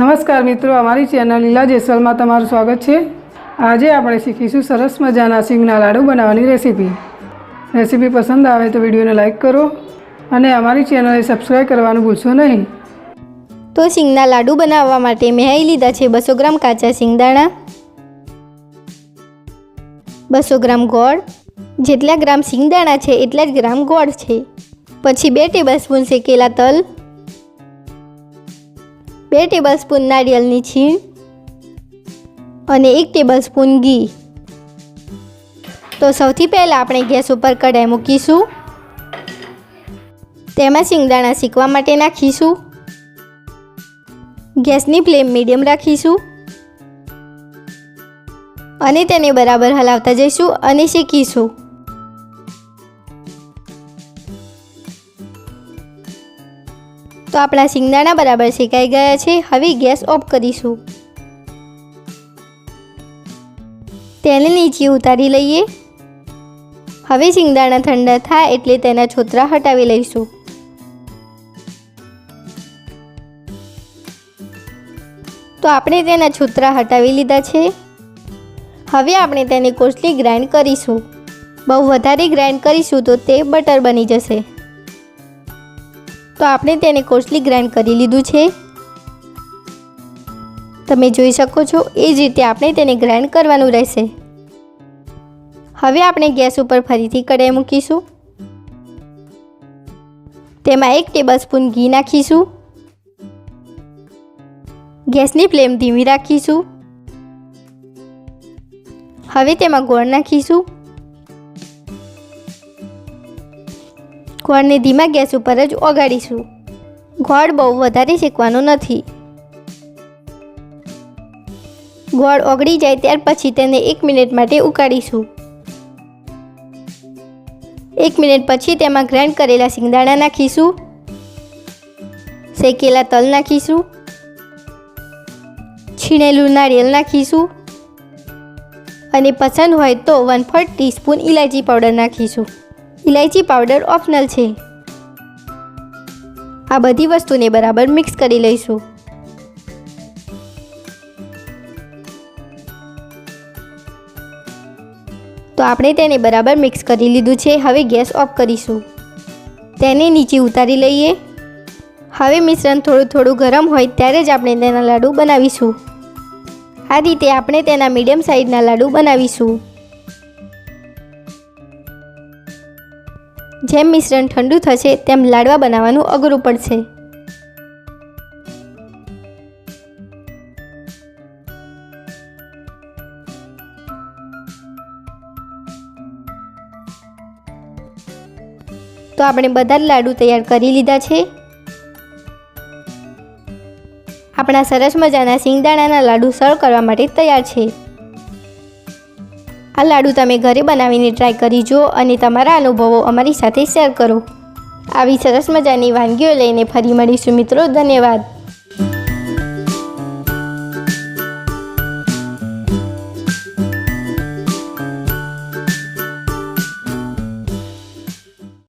નમસ્કાર મિત્રો, અમારી ચેનલ લીલા જેસલમાં તમારું સ્વાગત છે। આજે આપણે શીખીશું સરસ મજાના સિંગના લાડુ બનાવવાની રેસીપી પસંદ આવે તો વિડીયોને લાઈક કરો અને અમારી ચેનલને સબસ્ક્રાઈબ કરવાનું ભૂલશો નહીં। તો સિંગના લાડુ બનાવવા માટે મેં અહીં લીધા છે 200 ગ્રામ કાચા સિંગદાણા, 200 ગ્રામ ગોળ, જેટલા ગ્રામ સિંગદાણા છે એટલા જ ગ્રામ ગોળ છે। પછી 2 ટેબલસ્પૂન શેકેલા તલ, 2 ટેબલસ્પૂન નારિયેળની છીણ અને 1 ટેબલસ્પૂન ઘી। તો સૌથી પહેલાં આપણે ગેસ ઉપર કઢાઈ મૂકીશું, તેમાં સિંગદાણા શેકવા માટે નાખીશું। ગેસની ફ્લેમ મીડિયમ રાખીશું અને તેને બરાબર હલાવતા જઈશું અને શેકીશું। તો આપણા સિંગદાણા બરાબર શેકાઈ ગયા છે। હવે ગેસ ઓફ કરીશું, તેને નીચે ઉતારી લઈએ। હવે સિંગદાણા ઠંડા થાય એટલે તેના છોતરા હટાવી લઈશું। તો આપણે તેના છોતરા હટાવી લીધા છે। હવે આપણે તેને કોર્સલી ગ્રાઇન્ડ કરીશું। બહુ વધારે ગ્રાઇન્ડ કરીશું તો તે બટર બની જશે। તો આપણે તેને કોર્સલી ગ્રાઇન્ડ કરી લીધું છે, તમે જોઈ શકો છો। એ જ રીતે આપણે તેને ગ્રાઇન્ડ કરવાનું રહેશે। હવે આપણે ગેસ ઉપર ફરીથી કઢાઈ મૂકીશું, તેમાં 1 ટેબલસ્પૂન ઘી નાખીશું। ગેસની ફ્લેમ ધીમી રાખીશું। હવે તેમાં ગોળ નાખીશું। ગોળને ધીમા ગેસ ઉપર જ ઓગાળીશું। ગોળ બહુ વધારે શેકવાનો નથી। ગોળ ઓગળી જાય ત્યાર પછી તેને 1 મિનિટ માટે ઉકાળીશું। 1 મિનિટ પછી તેમાં ગ્રાઇન્ડ કરેલા સિંગદાણા નાખીશું, શેકેલા તલ નાખીશું, છીણેલું નારિયેળ નાખીશું અને પસંદ હોય તો 1/4 ટીસ્પૂન ઇલાયચી પાવડર નાખીશું। ઇલાયચી પાવડર ઓપ્શનલ છે। આ બધી વસ્તુને બરાબર મિક્સ કરી લઈશું। તો આપણે તેને બરાબર મિક્સ કરી લીધું છે। હવે ગેસ ઓફ કરીશું, તેને નીચે ઉતારી લઈએ। હવે મિશ્રણ થોડું ગરમ હોય ત્યારે જ આપણે તેના લાડુ બનાવીશું। આ રીતે આપણે તેના મીડિયમ સાઇઝના લાડુ બનાવીશું। જેમ મિશ્રણ ઠંડુ થશે તેમ લાડવા બનાવવાનું અઘરું પડશે। તો આપણે બધા જ લાડુ તૈયાર કરી લીધા છે। આપણા સરસ મજાના સિંગદાણાના લાડુ સર્વ કરવા માટે તૈયાર છે। આ લાડુ તમે ઘરે બનાવીને ટ્રાય કરી જુઓ અને તમારા અનુભવો અમારી સાથે શેર કરો। આવી સરસ મજાની વાનગીઓ લઈને ફરી મળીશું મિત્રો। ધન્યવાદ।